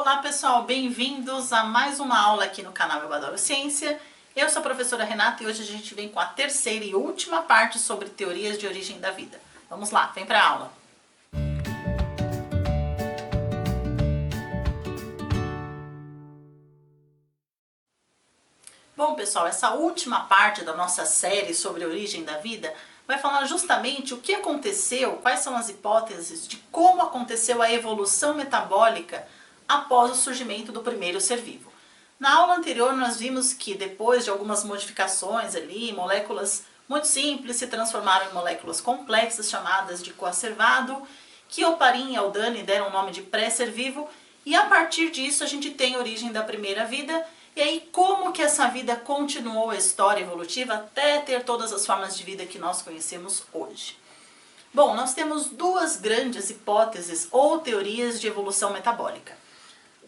Olá pessoal, bem-vindos a mais uma aula aqui no canal Eu Adoro Ciência. Eu sou a professora Renata e hoje a gente vem com a terceira e última parte sobre teorias de origem da vida. Vamos lá, vem pra aula! Bom pessoal, essa última parte da nossa série sobre a origem da vida vai falar justamente o que aconteceu, quais são as hipóteses de como aconteceu a evolução metabólica após o surgimento do primeiro ser vivo. Na aula anterior nós vimos que depois de algumas modificações ali, moléculas muito simples se transformaram em moléculas complexas chamadas de coacervado, que Oparin e Aldane deram o nome de pré-ser vivo, e a partir disso a gente tem a origem da primeira vida. E aí, como que essa vida continuou a história evolutiva até ter todas as formas de vida que nós conhecemos hoje? Bom, nós temos duas grandes hipóteses ou teorias de evolução metabólica.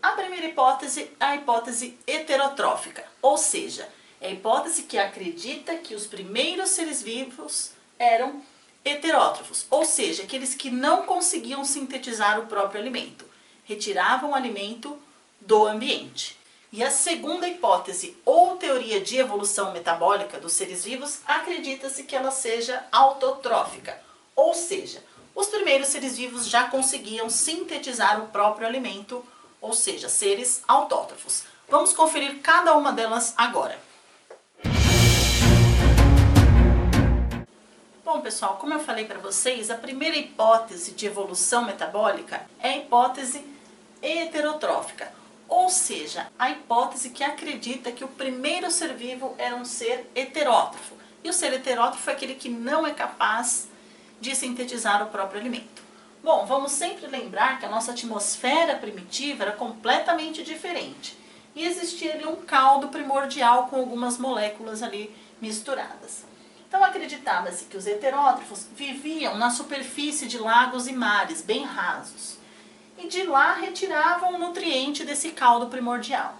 A primeira hipótese é a hipótese heterotrófica, ou seja, é a hipótese que acredita que os primeiros seres vivos eram heterótrofos, ou seja, aqueles que não conseguiam sintetizar o próprio alimento, retiravam o alimento do ambiente. E a segunda hipótese, ou teoria de evolução metabólica dos seres vivos, acredita-se que ela seja autotrófica, ou seja, os primeiros seres vivos já conseguiam sintetizar o próprio alimento, ou seja, seres autótrofos. Vamos conferir cada uma delas agora. Bom pessoal, como eu falei para vocês, a primeira hipótese de evolução metabólica é a hipótese heterotrófica. Ou seja, a hipótese que acredita que o primeiro ser vivo era um ser heterótrofo. E o ser heterótrofo é aquele que não é capaz de sintetizar o próprio alimento. Bom, vamos sempre lembrar que a nossa atmosfera primitiva era completamente diferente. E existia ali um caldo primordial com algumas moléculas ali misturadas. Então acreditava-se que os heterótrofos viviam na superfície de lagos e mares bem rasos. E de lá retiravam o nutriente desse caldo primordial,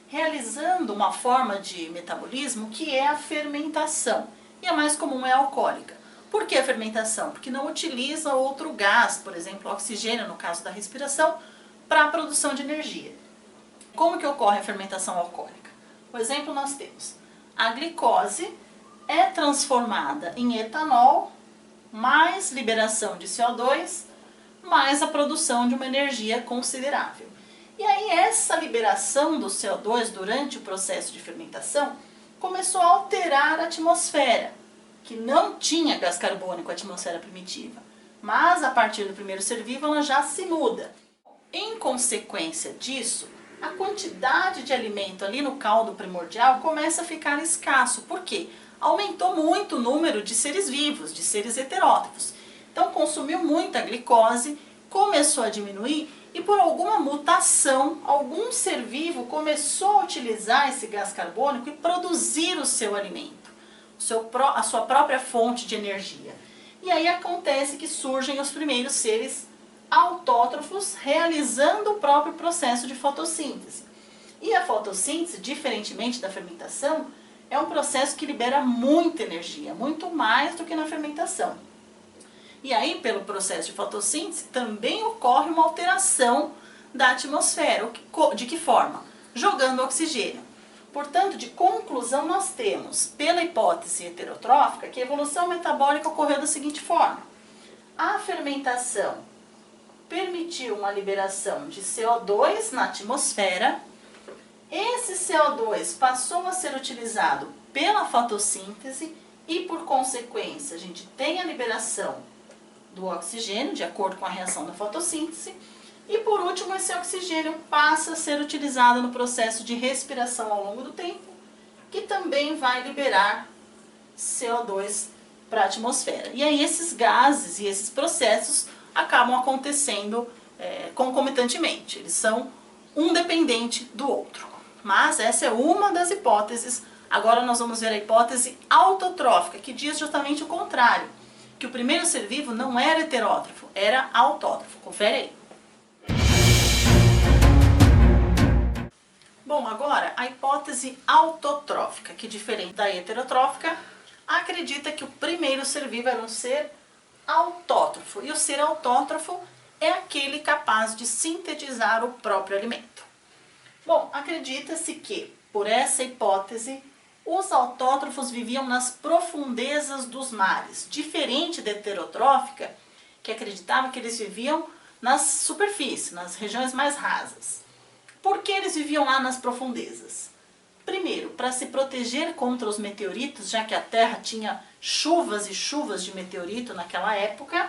realizando uma forma de metabolismo que é a fermentação, e a mais comum é a alcoólica. Por que a fermentação? Porque não utiliza outro gás, por exemplo, oxigênio, no caso da respiração, para a produção de energia. Como que ocorre a fermentação alcoólica? Por exemplo, nós temos a glicose é transformada em etanol, mais liberação de CO2, mais a produção de uma energia considerável. E aí essa liberação do CO2 durante o processo de fermentação começou a alterar a atmosfera, que não tinha gás carbônico, a atmosfera primitiva. Mas a partir do primeiro ser vivo ela já se muda. Em consequência disso, a quantidade de alimento ali no caldo primordial começa a ficar escasso. Por quê? Aumentou muito o número de seres vivos, de seres heterótrofos. Então consumiu muita glicose, começou a diminuir e por alguma mutação, algum ser vivo começou a utilizar esse gás carbônico e produzir o seu alimento, a sua própria fonte de energia. E aí acontece que surgem os primeiros seres autótrofos realizando o próprio processo de fotossíntese. E a fotossíntese, diferentemente da fermentação, é um processo que libera muita energia, muito mais do que na fermentação. E aí, pelo processo de fotossíntese, também ocorre uma alteração da atmosfera. De que forma? Jogando oxigênio. Portanto, de conclusão, nós temos, pela hipótese heterotrófica, que a evolução metabólica ocorreu da seguinte forma. A fermentação permitiu uma liberação de CO2 na atmosfera. Esse CO2 passou a ser utilizado pela fotossíntese e, por consequência, a gente tem a liberação do oxigênio, de acordo com a reação da fotossíntese. E por último, esse oxigênio passa a ser utilizado no processo de respiração ao longo do tempo, que também vai liberar CO2 para a atmosfera. E aí esses gases e esses processos acabam acontecendo concomitantemente, eles são um dependente do outro. Mas essa é uma das hipóteses. Agora nós vamos ver a hipótese autotrófica, que diz justamente o contrário, que o primeiro ser vivo não era heterótrofo, era autótrofo. Confere aí. Bom, agora a hipótese autotrófica, que diferente da heterotrófica, acredita que o primeiro ser vivo era um ser autótrofo. E o ser autótrofo é aquele capaz de sintetizar o próprio alimento. Bom, acredita-se que, por essa hipótese, os autótrofos viviam nas profundezas dos mares, diferente da heterotrófica, que acreditava que eles viviam nas superfícies, nas regiões mais rasas. Por que eles viviam lá nas profundezas? Primeiro, para se proteger contra os meteoritos, já que a Terra tinha chuvas e chuvas de meteorito naquela época,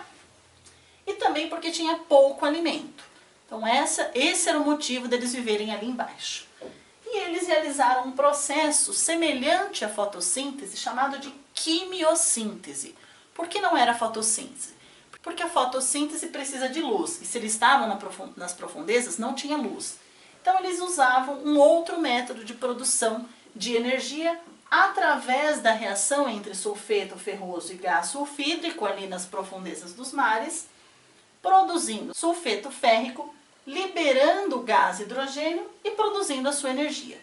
e também porque tinha pouco alimento. Então esse era o motivo deles viverem ali embaixo. E eles realizaram um processo semelhante à fotossíntese, chamado de quimiossíntese. Por que não era fotossíntese? Porque a fotossíntese precisa de luz, e se eles estavam nas profundezas, não tinha luz. Então eles usavam um outro método de produção de energia através da reação entre sulfeto ferroso e gás sulfídrico ali nas profundezas dos mares, produzindo sulfeto férrico, liberando o gás hidrogênio e produzindo a sua energia.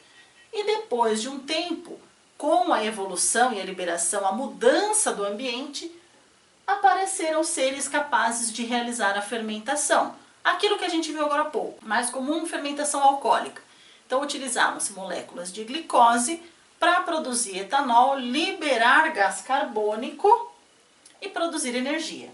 E depois de um tempo, com a evolução e a liberação, a mudança do ambiente, apareceram seres capazes de realizar a fermentação. Aquilo que a gente viu agora há pouco, mais comum, fermentação alcoólica. Então utilizavam-se moléculas de glicose para produzir etanol, liberar gás carbônico e produzir energia.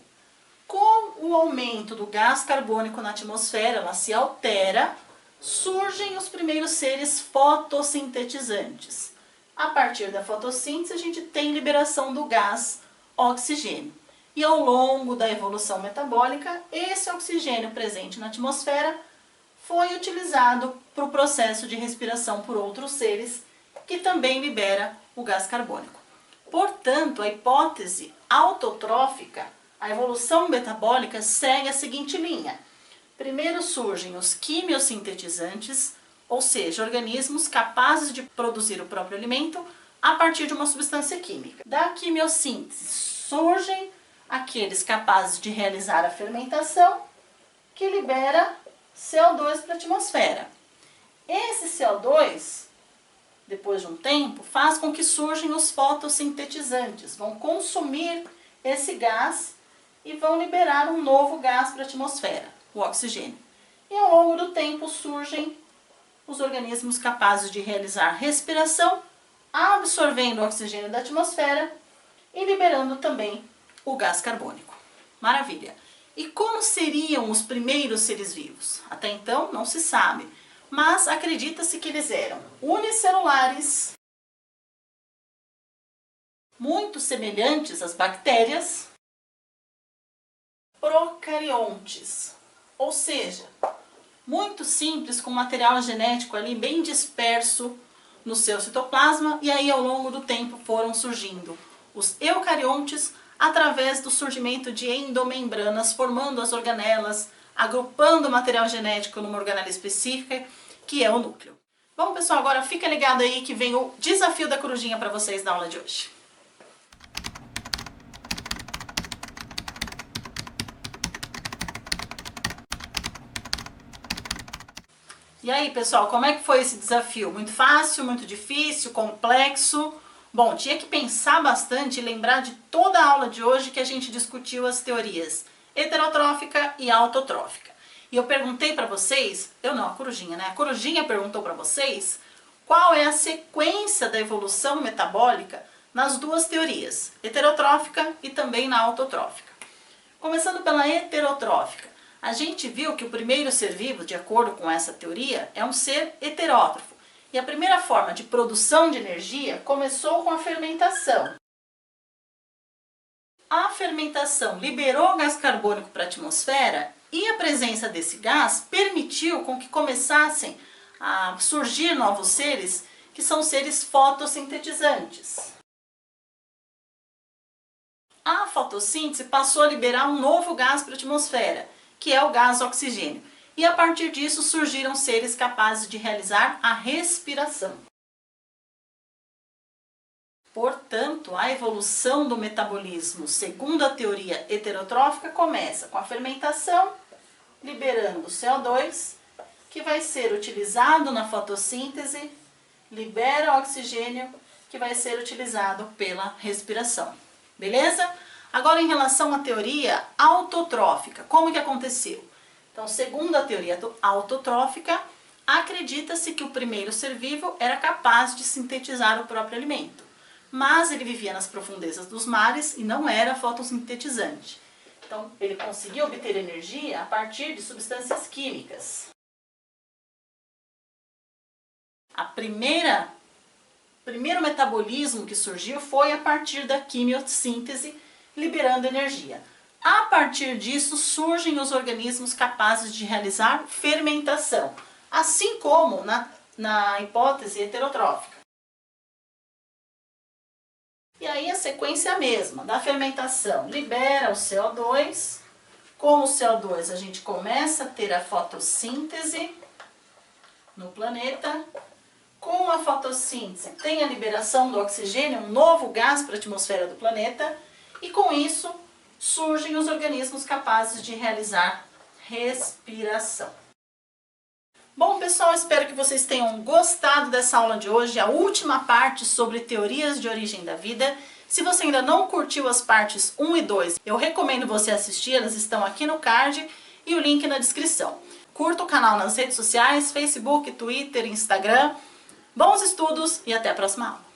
Com o aumento do gás carbônico na atmosfera, ela se altera, surgem os primeiros seres fotossintetizantes. A partir da fotossíntese, a gente tem liberação do gás oxigênio. E ao longo da evolução metabólica, esse oxigênio presente na atmosfera foi utilizado para o processo de respiração por outros seres, que também libera o gás carbônico. Portanto, a hipótese autotrófica, a evolução metabólica, segue a seguinte linha. Primeiro surgem os quimiosintetizantes, ou seja, organismos capazes de produzir o próprio alimento a partir de uma substância química. Da quimiossíntese surgem aqueles capazes de realizar a fermentação, que libera CO2 para a atmosfera. Esse CO2, depois de um tempo, faz com que surjam os fotossintetizantes, vão consumir esse gás e vão liberar um novo gás para a atmosfera, o oxigênio. E ao longo do tempo surgem os organismos capazes de realizar respiração, absorvendo o oxigênio da atmosfera e liberando também o gás carbônico. Maravilha! E como seriam os primeiros seres vivos? Até então não se sabe, mas acredita-se que eles eram unicelulares, muito semelhantes às bactérias, procariontes, ou seja, muito simples, com material genético ali bem disperso no seu citoplasma, e aí ao longo do tempo foram surgindo os eucariontes através do surgimento de endomembranas, formando as organelas, agrupando o material genético numa organela específica, que é o núcleo. Bom, pessoal, agora fica ligado aí que vem o desafio da corujinha para vocês na aula de hoje. E aí, pessoal, como é que foi esse desafio? Muito fácil, muito difícil, complexo? Bom, tinha que pensar bastante e lembrar de toda a aula de hoje que a gente discutiu as teorias heterotrófica e autotrófica. E eu perguntei para vocês, a corujinha, né? A corujinha perguntou para vocês qual é a sequência da evolução metabólica nas duas teorias, heterotrófica e também na autotrófica. Começando pela heterotrófica, a gente viu que o primeiro ser vivo, de acordo com essa teoria, é um ser heterótrofo. E a primeira forma de produção de energia começou com a fermentação. A fermentação liberou gás carbônico para a atmosfera e a presença desse gás permitiu com que começassem a surgir novos seres, que são seres fotossintetizantes. A fotossíntese passou a liberar um novo gás para a atmosfera, que é o gás oxigênio. E a partir disso surgiram seres capazes de realizar a respiração. Portanto, a evolução do metabolismo, segundo a teoria heterotrófica, começa com a fermentação, liberando CO2, que vai ser utilizado na fotossíntese, libera oxigênio, que vai ser utilizado pela respiração. Beleza? Agora, em relação à teoria autotrófica, como que aconteceu? Então, segundo a teoria autotrófica, acredita-se que o primeiro ser vivo era capaz de sintetizar o próprio alimento, mas ele vivia nas profundezas dos mares e não era fotossintetizante. Então, ele conseguia obter energia a partir de substâncias químicas. Primeiro metabolismo que surgiu foi a partir da quimiossíntese, liberando energia. A partir disso, surgem os organismos capazes de realizar fermentação, assim como na hipótese heterotrófica. E aí a sequência é a mesma, da fermentação libera o CO2, com o CO2 a gente começa a ter a fotossíntese no planeta, com a fotossíntese tem a liberação do oxigênio, um novo gás para a atmosfera do planeta, e com isso surgem os organismos capazes de realizar respiração. Bom, pessoal, espero que vocês tenham gostado dessa aula de hoje, a última parte sobre teorias de origem da vida. Se você ainda não curtiu as partes 1 e 2, eu recomendo você assistir, elas estão aqui no card e o link na descrição. Curta o canal nas redes sociais, Facebook, Twitter, Instagram. Bons estudos e até a próxima aula!